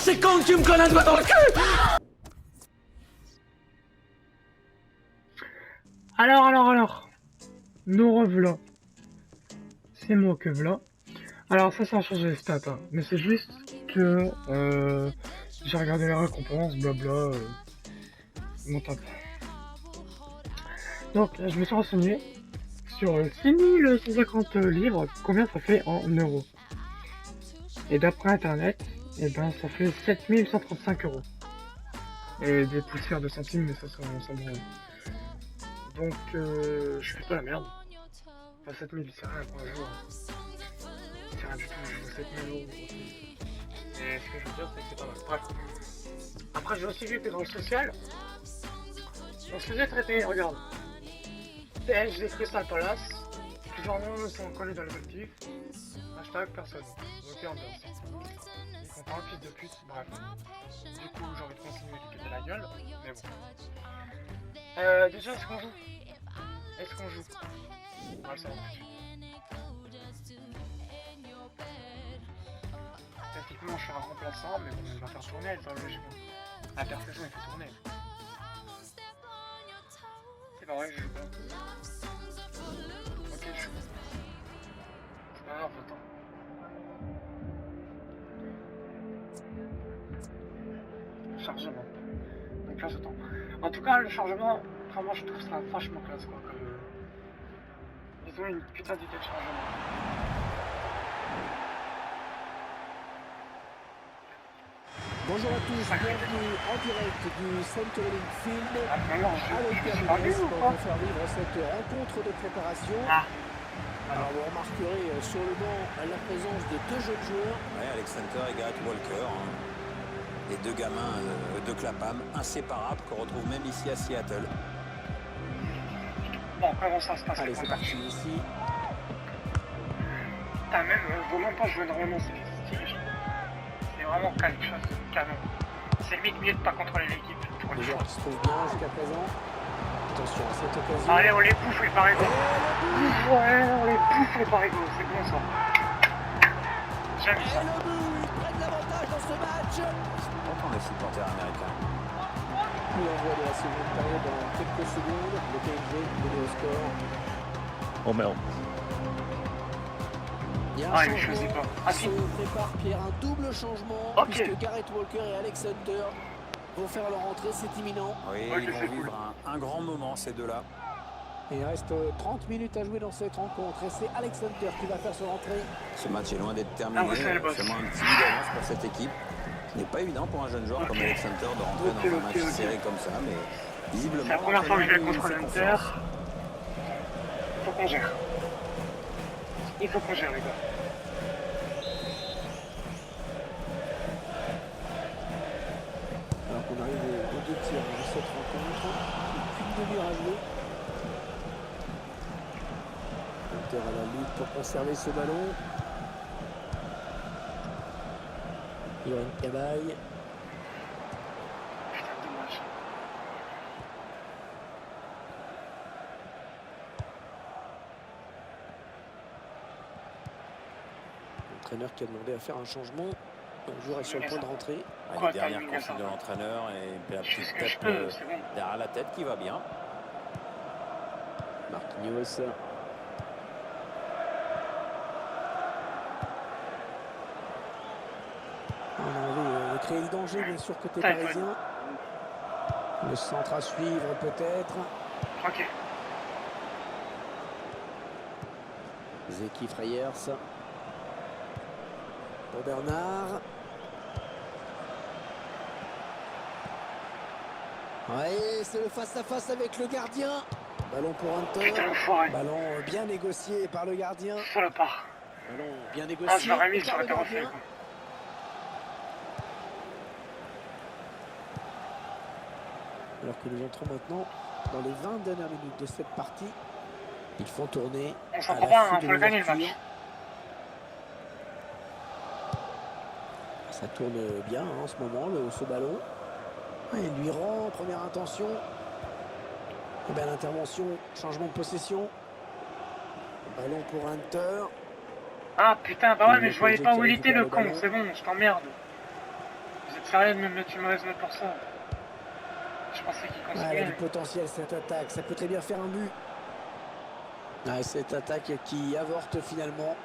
c'est con que tu me colles un doigt dans le cul. Alors, nous revoilà. C'est moi que voilà. Alors ça a changé les stats, hein. Mais c'est juste que j'ai regardé les récompenses, blabla, mon top. Donc je me suis renseigné sur 6150 livres, combien ça fait en euros. Et d'après internet, et ben ça fait 7135 euros. Et des poussières de centimes, mais ça s'en branle. Donc je fais pas la merde. Enfin 7000 c'est rien pour un jour. C'est rien du tout, je joue 7000 euros. Et ce que je veux dire c'est que c'est pas mal. Bref. Après j'ai aussi vu que dans le social, on se faisait traiter, regarde. PSG Crystal Palace, plusieurs noms sont collés dans le collectif. Hashtag personne. Ok ambiance. Ils font pas un fils de pute, bref. Du coup j'ai envie de continuer de péter la gueule, mais bon. Déjà est-ce qu'on joue? On va le savoir tout de suite. Techniquement je suis un remplaçant, mais bon, il va faire tourner, elle va logiquement. L'intersaison il faut tourner. C'est pas vrai, je joue pas. Ok, je joue. C'est pas grave, attends. Chargement. Donc là j'attends. En tout cas le chargement, enfin moi je trouve ça vachement classe quoi. Comme, ils ont une putain d'idée de chargement. Bonjour à tous, bienvenue en direct du Centerlink Field avec Pierre pas Boulez vu ou pour pas vous faire vivre cette rencontre de préparation. Alors vous remarquerez sur le banc la présence de deux jeunes joueurs. Ouais, Alexander et Gareth Walker, hein. Les deux gamins de Clapham, inséparables, qu'on retrouve même ici à Seattle. Bon, comment ça se passe? Allez, c'est parti ici. Putain, même, vaut même pas jouer normalement, c'est stylé. C'est vraiment quelque chose de canon. C'est limite mieux de pas contrôler l'équipe pour Les une joueurs fois. qui se trouvent bien jusqu'à présent. Attention à cette occasion. Allez, on les bouffe les parigots. Ouais, on les bouffe les parigots, c'est bon ça. J'aime Et ça. le but, ils prennent l'avantage dans ce match. Entend les supporters américains. Puis l'envoi de la seconde période dans quelques secondes. Le PSG mené au score. Oh merde. Il y a un Ah, il ne changement. choisit pas. Ah si. Se prépare Pierre un double changement Ok. puisque Gareth Walker et Alex Hunter vont faire leur entrée, c'est imminent. Oui, Ok, ils vont c'est vivre cool. un grand moment, ces deux-là. Et il reste 30 minutes à jouer dans cette rencontre et c'est Alex Hunter qui va faire son entrée. Ce match est loin d'être Ah, terminé. vous savez le boss. Seulement un petit bout d'avance pour cette équipe. Ce n'est pas évident pour un jeune joueur comme Alexander de rentrer dans un match serré comme ça, mais visiblement... C'est la première fois que je vais contre il fait l'Inter. confiance. Il faut qu'on gère. Il faut qu'on gère les gars. Alors qu'on arrive aux deux tiers de cette rencontre. Une demi-heure à jouer. Hunter à la lutte pour conserver ce ballon. Yoann Cabaye. Putain, dommage. L'entraîneur qui a demandé à faire un changement. Le joueur est sur le point de rentrer. Les dernières consignes de l'entraîneur et la Je fais petite ce que je tête peux, c'est bon. derrière la tête qui va bien. Marquinhos. On a envie de créer le danger, bien sûr, côté Ça, il faut parisien. Le centre à suivre, peut-être. Ok. Zeki Freyers. Pour Bernard. Ouais, c'est le face-à-face avec le gardien. Ballon pour Hunter. Putain, l'enfoiré. Ballon bien négocié par le gardien. Sur le part. Ballon bien Ah, négocié je l'aurais mis, par j'aurais le été refait. gardien. Quoi. Alors que nous entrons maintenant dans les 20 dernières minutes de cette partie. Ils font tourner. On s'en à prend l'affût pas, hein, de faut le gagner le l'ouverture. match. Ça tourne bien hein, en ce moment, ce ballon. Il lui rend, première intention. Et bien l'intervention, changement de possession. Ballon pour Hunter. Ah putain, bah ouais, mais je voyais pas où il était le con, c'est bon, je t'emmerde. Vous êtes Sérieux de me mettre une mauvaise note pour ça. Je pensais qu'il Ah, elle a du continuait. potentiel cette attaque, ça peut très bien faire un but. Ah, cette attaque qui avorte finalement.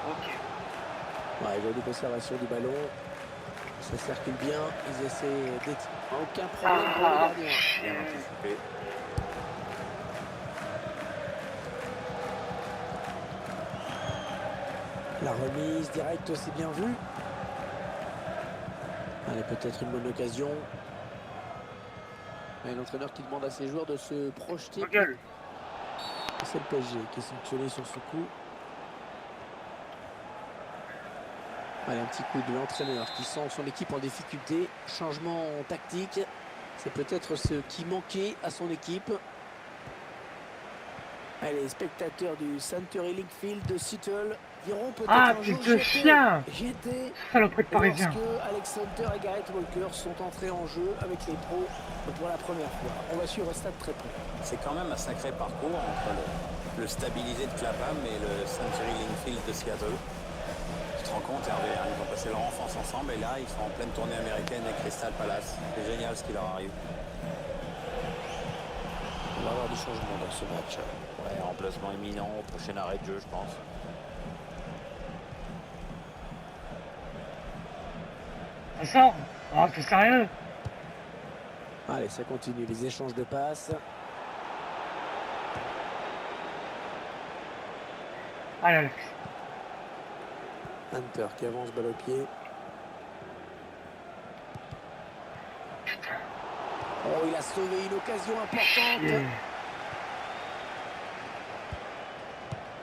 Ok. Ouais, jolie conservation du ballon. Ça circule bien, ils essaient d'être... Aucun problème pour le gardien. Bien anticipé. La remise directe, c'est bien vu. Allez, peut-être une bonne occasion. Et l'entraîneur qui demande à ses joueurs de se projeter. Gueule. C'est le PSG qui est sanctionné sur ce coup. Allez, un petit coup de l'entraîneur qui sent son équipe en difficulté. Changement tactique. C'est peut-être ce qui manquait à son équipe. Allez, spectateurs du Century Link Field de Seattle diront peut-être Ah, un jour fils de chien! j'étais Saloperie de parisien. lorsque Alex Hunter et Gareth Walker sont entrés en jeu avec les pros pour la première fois. On va suivre ça de très près. C'est quand même un sacré parcours entre le stabilisé de Clapham et le Century Link Field de Seattle. Tu te rends compte, Hervé, hein, ils ont passé leur enfance ensemble et là, ils sont en pleine tournée américaine avec Crystal Palace. C'est génial ce qui leur arrive. On va avoir du changement dans ce match. Ouais, remplacement imminent au prochain arrêt de jeu, je pense. Ça sort? Oh, c'est sérieux? Allez, ça continue, les échanges de passes. Allez, Alex. Hunter qui avance balle au pied. Oh, il a sauvé une occasion importante. Chier.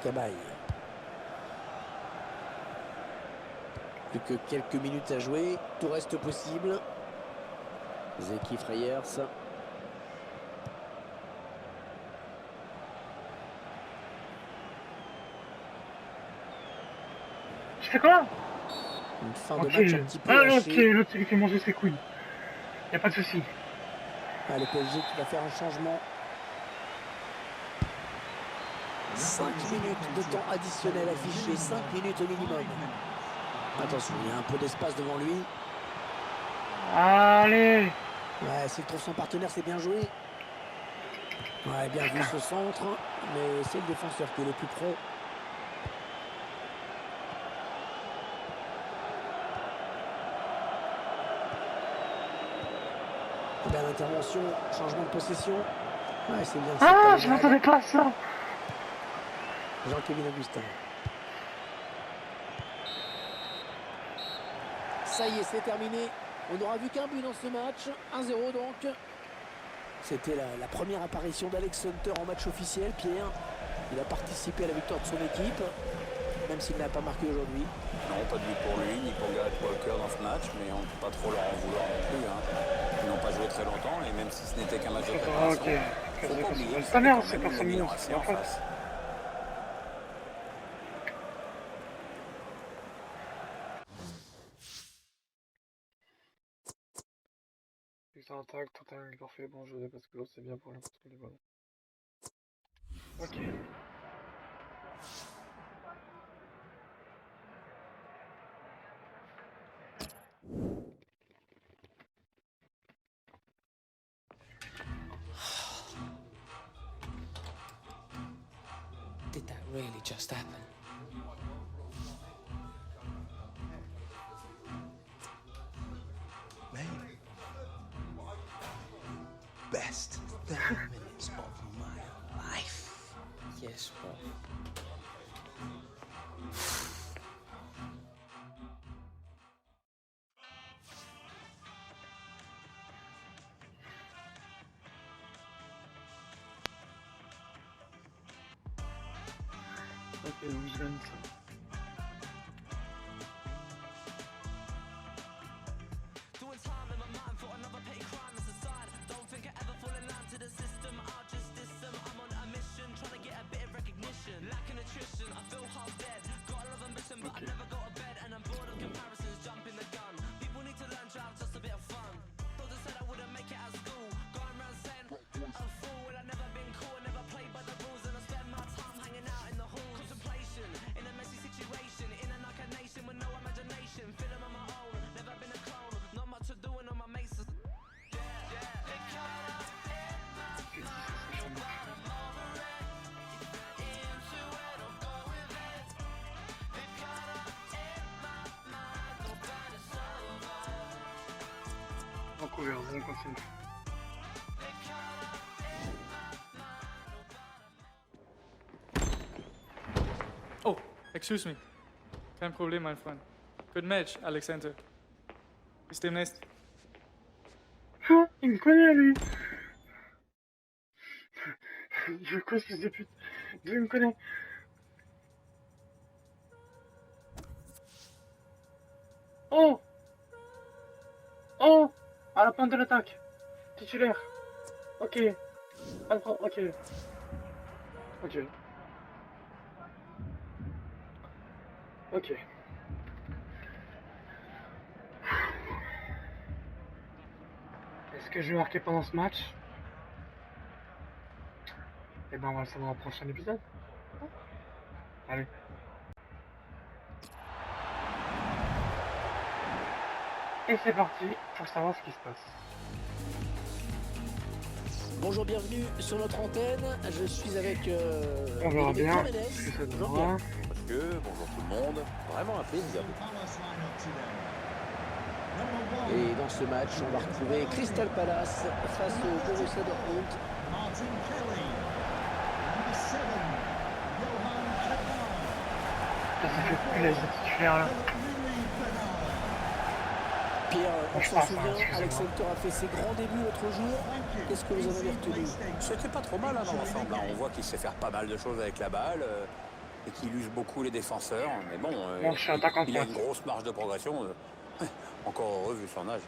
Cabaye. Plus que quelques minutes à jouer, tout reste possible. Zeki Freyers. Je fais quoi? Une fin Ok. de match un petit peu Ah, ok, hachée. l'autre c'est lui qui mange ses couilles. Y'a pas de souci. Ah, le PSG qui va faire un changement. 5 minutes de temps additionnel affiché, 5 minutes au minimum. Attention, il y a un peu d'espace devant lui. Allez. Ouais, s'il trouve son partenaire, c'est bien joué. Ouais, bien vu ce centre, mais c'est le défenseur qui est le plus près. Et bien l'intervention, changement de possession. Ouais, c'est bien. Ah, je m'attendais pas à ça. Jean-Kévin Augustin. Ça y est, c'est terminé. On n'aura vu qu'un but dans ce match. 1-0 donc. C'était la première apparition d'Alex Hunter en match officiel, Pierre. Il a participé à la victoire de son équipe, même s'il n'a pas marqué aujourd'hui. Non, pas de but pour lui, ni pour Gareth Walker dans ce match, mais on ne peut pas trop leur en vouloir non plus. Hein. Ils n'ont pas joué très longtemps, et même si ce n'était qu'un match de préparation, Ok. faut pas oublier Sa mère, c'est qu'il y pas a sa quand même une mère. amélioration en face. Putain, attaque, ton timing est parfait, bon jeu, parce que l'autre c'est bien pour le contrôle du ballon. Ok. Did that really just happen? Mate. Best 30 minutes of my life. Yes, bro. Ok, donc je gagne ça. Ok. couvert, on continue. Oh, excuse me. Kein Problem, mein Freund. Good match, Alexander. Bis demnächst. Ah, il me connaît lui. Je quoi ce fils de pute. Lui il me connaît. Oh. Oh. À la pointe de l'attaque. Titulaire. Ok. Ok. Ok. Ok. Est-ce que je vais marquer pendant ce match? Eh ben on va le savoir dans le prochain épisode. Allez. Et c'est parti pour savoir ce qui se passe. Bonjour, bienvenue sur notre antenne. Je suis avec. On verra Olivier bien Jiménez. ce que ça Bonjour, donnera. Monsieur, bonjour tout le monde. Vraiment un plaisir. Et dans ce match, on va retrouver Crystal Palace face au Borussia Dortmund. Ça fait plaisir titulaire là. Pierre, on Je s'en pense, souvient, excusez-moi. Alexander a fait ses grands débuts l'autre jour. Qu'est-ce que vous en avez retenu? C'était pas trop mal hein, dans l'ensemble. Hein. On voit qu'il sait faire pas mal de choses avec la balle et qu'il use beaucoup les défenseurs. Mais bon, Bon, je suis attaquant de il a une pointe. grosse marge de progression. Encore heureux vu son âge.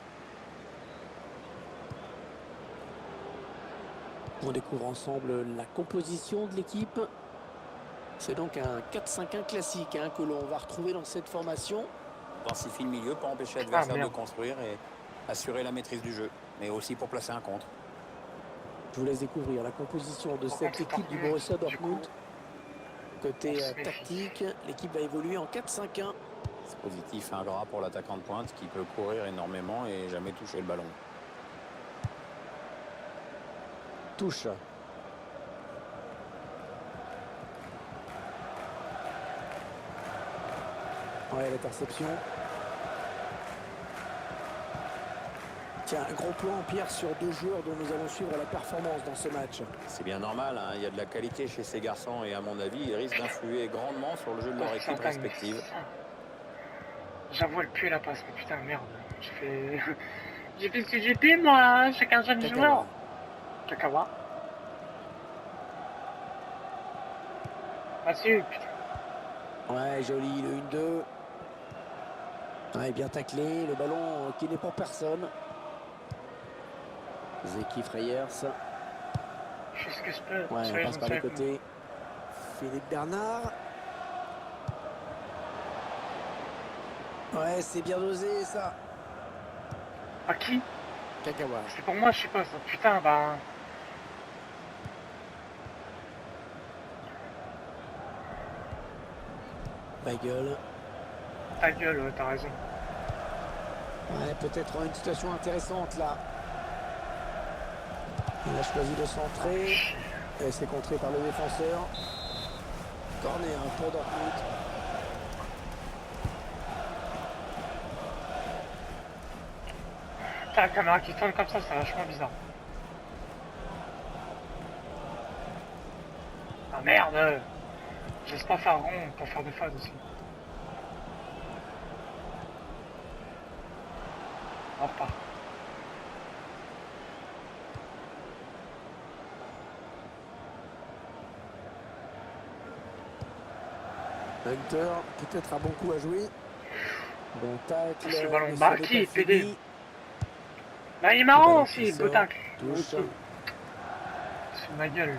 On découvre ensemble la composition de l'équipe. C'est donc un 4-5-1 classique hein, que l'on va retrouver dans cette formation. Intensifie le milieu pour empêcher l'adversaire de merde. construire et assurer la maîtrise du jeu. Mais aussi pour placer un contre. Je vous laisse découvrir la composition de Par cette contre, équipe du par Borussia contre, du coup, Dortmund. Côté on se méfie. tactique, l'équipe va évoluer en 4-5-1. C'est positif, un gras pour l'attaquant de pointe qui peut courir énormément et jamais toucher le ballon. Touche. Ouais, l'interception. Tiens, un gros plan, Pierre, sur deux joueurs dont nous allons suivre la performance dans ce match. C'est bien normal, hein. Il y a de la qualité chez ces garçons et à mon avis, ils risquent d'influer grandement sur le jeu de leur équipe respective. J'avoue le puer la passe, mais putain merde. J'ai fait. J'ai fait ce que j'ai fait moi, chacun jeune joueur. Kakawa. Vas-y, putain. Ouais, joli, le 1-2. Ouais, bien taclé, le ballon qui n'est pour personne. Zeki Freyers. Je fais ce que je peux. Ouais, Soyez on passe par les gentils avec côtés. Philippe Bernard. Ouais, c'est bien dosé ça. moi. À qui? Kagawa. C'est pour moi, je sais pas ça. Putain, bah. Bagel. Ta gueule, ouais, t'as raison. Ouais, peut-être une situation intéressante là. Il a choisi de centrer. Et c'est contré par le défenseur. Corner pour Dortmund. Putain, la caméra qui tourne comme ça, c'est vachement bizarre. Ah merde! J'ose pas faire rond pour faire des phases aussi. On repart. Hunter, peut-être un bon coup à jouer. Bon tacle. Ce ballon mais ce marqué, n'est pas PD. fini. Bah, il est marrant Ballon aussi, qui le beau sort, tacle. touche. C'est ma gueule. lui.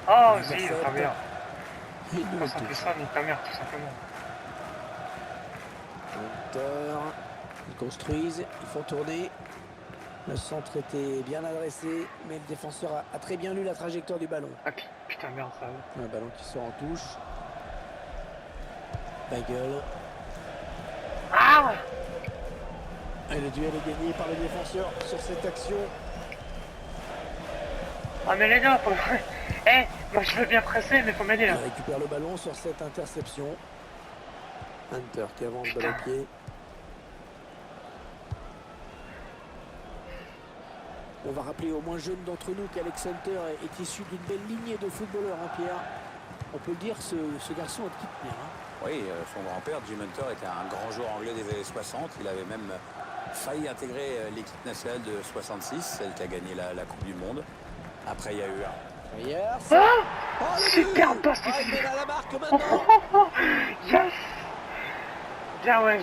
Oh, si, Intercept. ta mère. Et nous, Pourquoi ça touche. fait ça, ni ta mère, tout simplement. Hunter. Ils construisent, ils font tourner. Le centre était bien adressé, mais le défenseur a très bien lu la trajectoire du ballon. Ah, putain, merde, ça. Un ballon qui sort en touche. Bagel. Ah! Et le duel est gagné par le défenseur sur cette action. Ah, mais les gars, faut. Eh, moi je veux bien presser, mais faut m'aider là. Il récupère le ballon sur cette interception. Hunter qui avance de la pied. On va rappeler aux moins jeunes d'entre nous qu'Alex Hunter est issu d'une belle lignée de footballeurs, hein, Pierre. On peut le dire, ce garçon a de qui tenir. Hein. Oui, son grand-père, Jim Hunter, était un grand joueur anglais des années 60. Il avait même failli intégrer l'équipe nationale de 66, celle qui a gagné la Coupe du Monde. Après, il y a eu un... Hier, Super passe. il est à la marque maintenant. Yes. Bien ouais.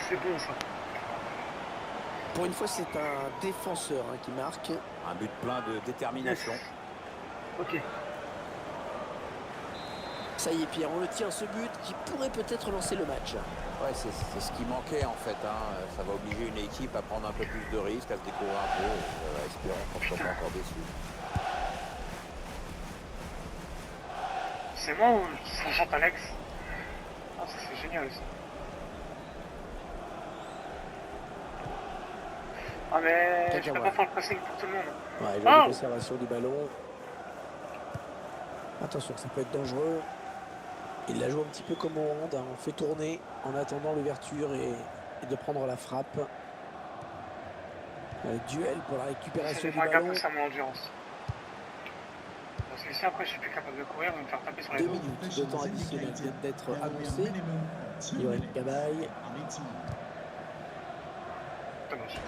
C'est bon ça. Pour une fois, c'est un défenseur qui marque. Un but plein de détermination. Ok. Ça y est, Pierre, on le tient ce but qui pourrait peut-être lancer le match. Ouais, c'est ce qui manquait en fait. Hein. Ça va obliger une équipe à prendre un peu plus de risques, à se découvrir un peu. Espérons qu'on ne soit pas encore déçus. C'est moi ou ça chante Alex? Ah, ça c'est génial ça. Ah mais je peux pas faire le pressing pour tout le monde. Ouais, jolie conservation du ballon. Attention, ça peut être dangereux. Il la joue un petit peu comme au hand, hein. On fait tourner en attendant l'ouverture et de prendre la frappe. Duel pour la récupération du ballon. Un peu ça mon endurance. Parce que si après je suis plus capable de courir, je vais me faire taper sur les 2 dos. minutes de temps additionnel viennent d'être annoncé. Yoann Cabaye. Dommage.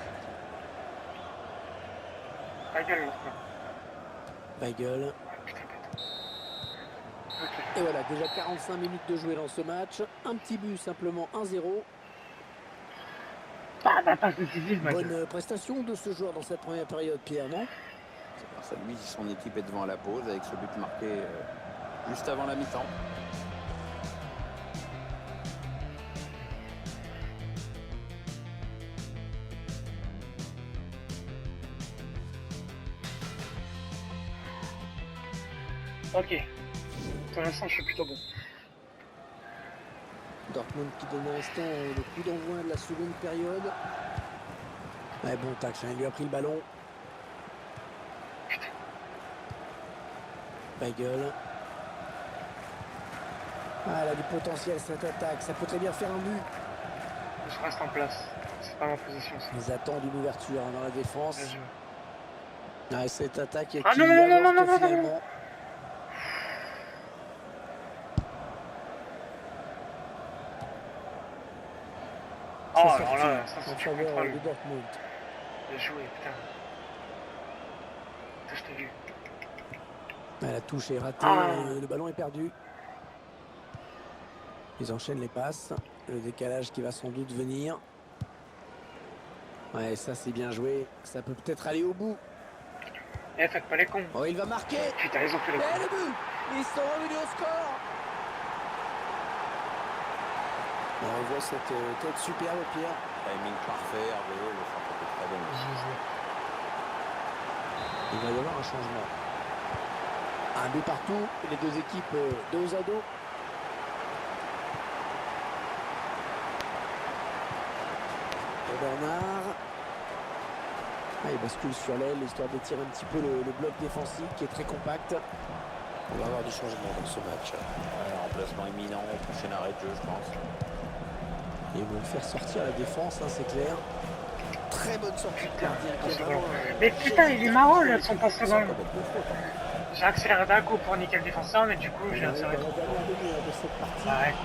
Weigel maintenant. Weigel. Putain, putain. Et voilà, déjà 45 minutes de jouer dans ce match. Un petit but, simplement 1-0. Ah, la passe décisive, Weigel. Bonne prestation de ce joueur dans cette première période, Pierre, non? C'est grâce à lui si son équipe est devant la pause avec ce but marqué juste avant la mi-temps. Ok. Pour l'instant, je suis plutôt bon. Dortmund qui donne à l'instant le coup d'envoi de la seconde période. Ouais, bon tacle, il lui a pris le ballon. Weigel. Ah, elle a du potentiel cette attaque, ça peut très bien faire un but. Je reste en place. C'est pas ma position ça. Ils attendent une ouverture dans la défense. Bien joué. Ah, cette attaque Ah qui non, non, non, avorte non, non, non, finalement. Oh, C'est alors sorti là, ça en c'est du faveur contrôle. de Dortmund. Bien joué, putain. Ça, je t'ai vu. La touche est ratée, Ah. le ballon est perdu. Ils enchaînent les passes. Le décalage qui va sans doute venir. Ouais, ça c'est bien joué. Ça peut peut-être aller au bout. Eh, faites pas les cons. Oh, il va marquer. Putain, ils ont fait les Et cons. le but. Ils sont revenus au score. On voit cette tête superbe, Pierre. Timing parfait, Hervé, le centre était très bon. Il va y avoir un changement. Un but partout, les deux équipes dos à dos. Et Bernard. Ah, il bascule sur l'aile, histoire d'étirer un petit peu le bloc défensif qui est très compact. On va avoir du changement dans ce match. Remplacement imminent, prochain arrêt de jeu, je pense. Ils vont faire sortir la défense, hein, c'est clair. Très bonne sortie de gardien. qui est vraiment, Mais putain, il est marrant là, son passe sans ballon. commettre de faute, hein. J'ai accéléré d'un coup pour niquer le défenseur, mais du coup, j'ai On arrive accéléré dans trop. la dernière demi-heure de cette partie. Ouais.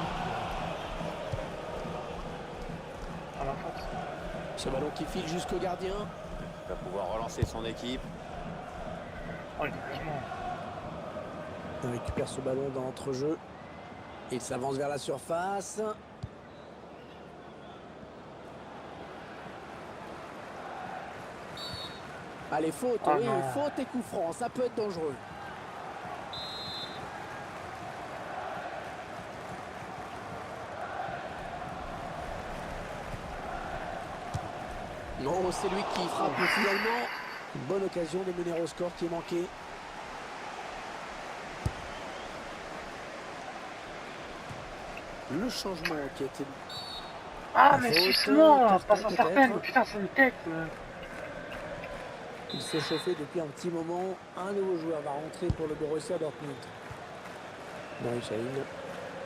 À la faute. Ce ballon qui file jusqu'au gardien. Il va pouvoir relancer son équipe. Oh, le dégagement. On récupère ce ballon dans l'entrejeu. Il s'avance vers la surface. Allez, faute, Oh oui, non. faute et coup franc, ça peut être dangereux. Non, c'est lui qui frappe finalement. Une bonne occasion de mener au score qui est manqué. Le changement qui a été... Ah, La mais faute, suce-moi, carton pas sans peut-être. certaine. Putain, c'est une tête. Il s'est chauffé depuis un petit moment. Un nouveau joueur va rentrer pour le Borussia Dortmund. Harry Kane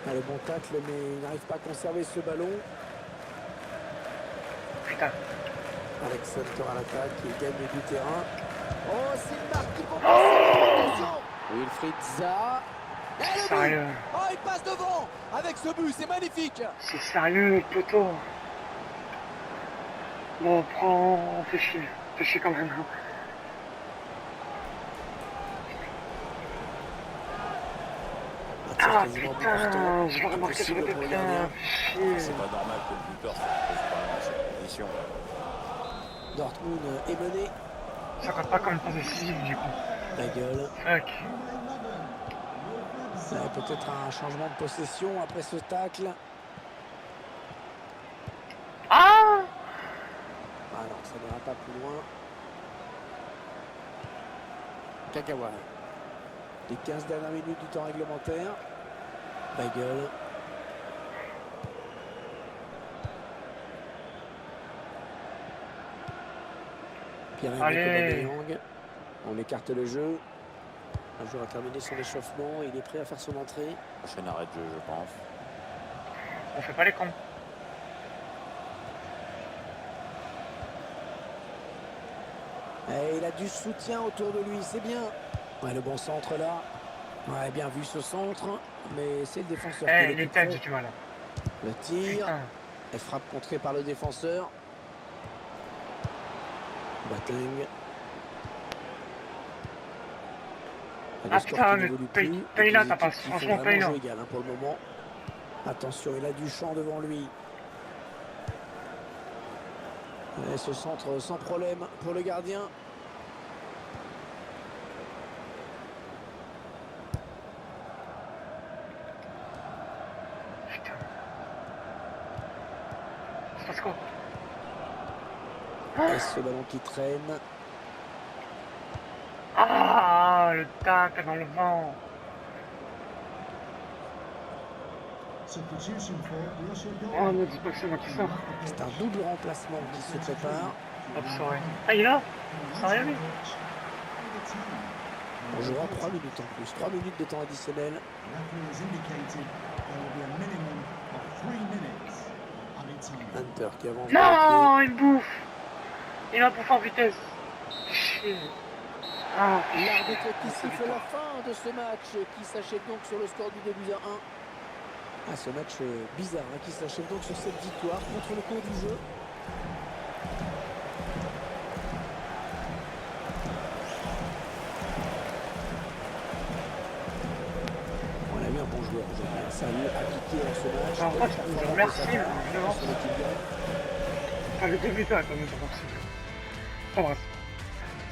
a le bon tacle, mais il n'arrive pas à conserver ce ballon. Putain. Alex Hunter à l'attaque, il gagne du terrain. Oh, c'est une marque qui peut passer. Attention, Wilfried Zaha. Et le but. Sérieux. Oh, il passe devant. Avec ce but, c'est magnifique. C'est sérieux, poteau. Bon, prends... Fais chier. Fais chier quand même. Hein. Ah putain, je vais remarquer sur le bien. Chier. C'est pas normal que le buteur se retrouve pas dans cette position. Dortmund est mené. Ça compte pas comme une passe décisive du coup. La gueule. Fuck. Peut-être un changement de possession après ce tacle. Ah non, ça n'ira pas plus loin. Kagawa. Les 15 dernières minutes du temps réglementaire. Weigl. Pierre-Emerick Aubameyang. On écarte le jeu. Un joueur a terminé son échauffement. Il est prêt à faire son entrée. Prochain arrêt de jeu, je pense. On fait pas les cons. Et il a du soutien autour de lui, c'est bien. Ouais, le bon centre là. Ouais, bien vu ce centre. Mais c'est le défenseur qui les têtes, j'ai du mal. Le tir. Putain. Elle frappe contrée par le défenseur. Boateng. Ah putain, mais paye là ta passe. Franchement, paye là. Pour le moment. Attention, il a du champ devant lui. Et ce centre sans problème pour le gardien. Putain. Ça passe quoi? Et ce ballon qui traîne. Ah, le tac dans le vent. Oh, ne dis pas que c'est moi qui sors. C'est un double remplacement qui se prépare. Hop, soirée. Ah, il est là? Sérieux, lui? On jouera 3 minutes en plus. 3 minutes de temps additionnel. Hunter qui avance. Non, il me bouffe. Il m'a bouffé en vitesse. Chier. Ah, L'arbitre qui siffle la fin de ce match qui s'achève donc sur le score du 2-1. Ah, ce match bizarre hein, qui s'achève donc sur cette victoire contre le cours du jeu. On a eu un bon joueur aujourd'hui. Salut appliqué dans ce match. en fait, je remercie, évidemment. Enfin, le débutant est quand même pas possible. Enfin bref.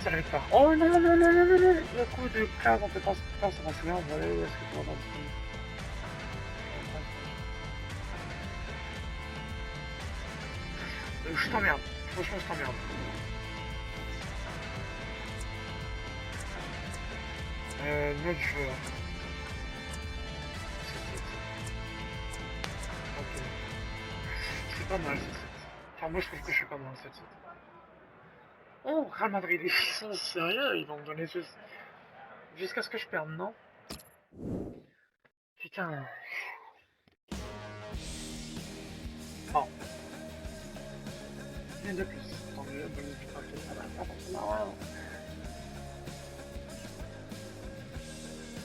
Ça n'arrive pas. Oh non, non, non, non, non, non, non. Le coup de clave en pétence, putain, ça va se bien. Voilà, est-ce que tu m'entends? Je t'emmerde. Franchement, je t'emmerde. Notre joueur. Ok. C'est pas mal, cette. Enfin, moi, je trouve que je suis pas mal, cette. Oh, Real Madrid, ils sont sérieux, ils vont me donner ce... Jusqu'à ce que je perde, non? Putain. Bon. Une de plus. Tant mieux, bonus du papier, ça va pas forcément.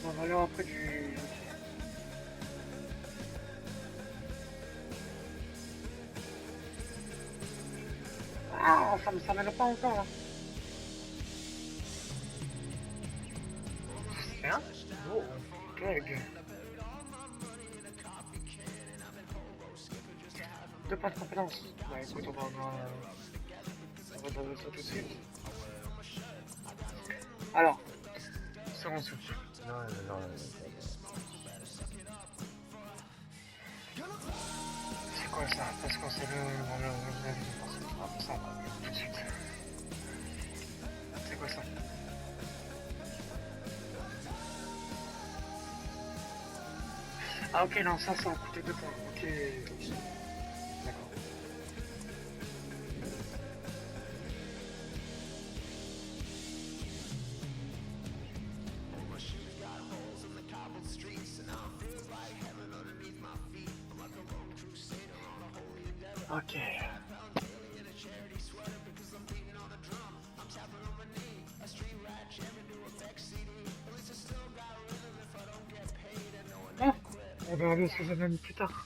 Bon, alors après du... Ah, ça m'aide pas encore là. C'est un... Oh, bug. 2 points de compétence. Bah écoute, on va regarder ça tout de suite. Alors, second switch. C'est quoi ça? Parce qu'on sait ça va, tout de suite. C'est quoi ça? Ah ok, non, ça a coûté 2 points. Ok. D'accord. Ok. Bon, on verra bien ce que ça donne plus tard.